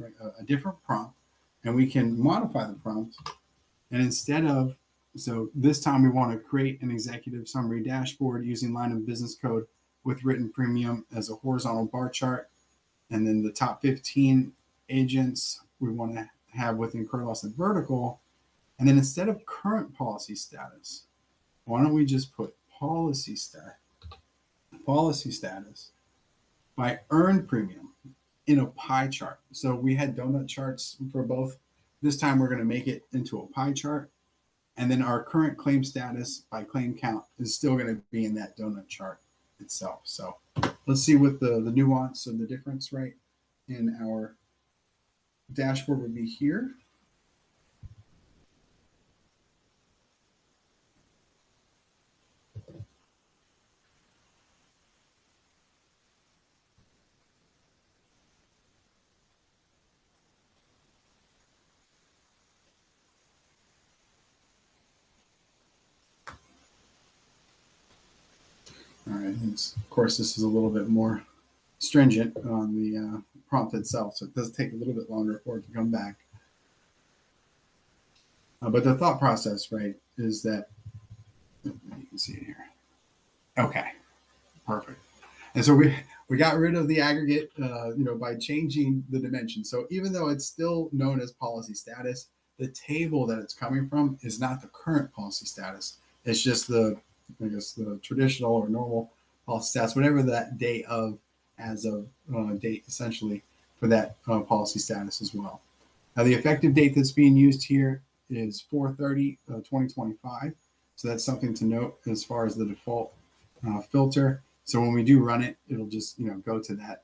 right, a different prompt, and we can modify the prompt. And instead of, so this time we want to create an executive summary dashboard using line of business code with written premium as a horizontal bar chart. And then the top 15 agents we want to have with incurred loss and vertical. And then instead of current policy status, why don't we just put policy status by earned premium in a pie chart. So we had donut charts for both. This time we're going to make it into a pie chart. And then our current claim status by claim count is still going to be in that donut chart itself. So let's see what the nuance of the difference, right, in our dashboard would be here. All right, of course, this is a little bit more stringent on the prompt itself, so it does take a little bit longer for it to come back. But the thought process, right, is that, you can see it here. Okay, perfect. And so we got rid of the aggregate, by changing the dimension. So even though it's still known as policy status, the table that it's coming from is not the current policy status. It's just the traditional or normal policy status, whatever that date of, as of date essentially for that policy status as well. Now the effective date that's being used here is 4/30/2025. So that's something to note as far as the default filter. So when we do run it, it'll just go to that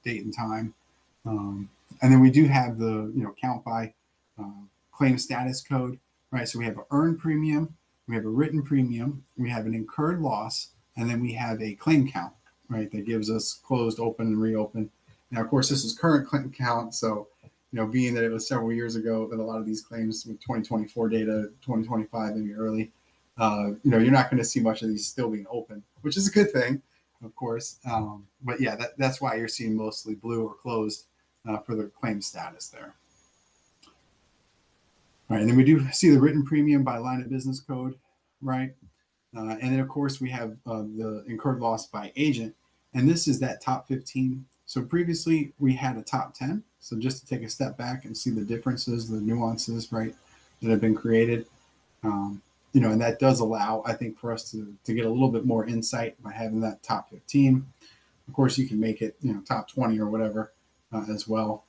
date and time. And then we do have the count by claim status code, right? So we have an earned premium, we have a written premium, we have an incurred loss, and then we have a claim count, right? That gives us closed, open, and reopen. Now, of course, this is current claim count. So, being that it was several years ago that a lot of these claims with 2024 data, 2025, maybe early, you're not going to see much of these still being open, which is a good thing, of course. But yeah, that's why you're seeing mostly blue or closed for the claim status there. All right, and then we do see the written premium by line of business code, right? And then, of course, we have the incurred loss by agent, and this is that top 15. So previously, we had a top 10. So just to take a step back and see the differences, the nuances, right, that have been created. And that does allow, I think, for us to get a little bit more insight by having that top 15. Of course, you can make it, top 20 or whatever as well.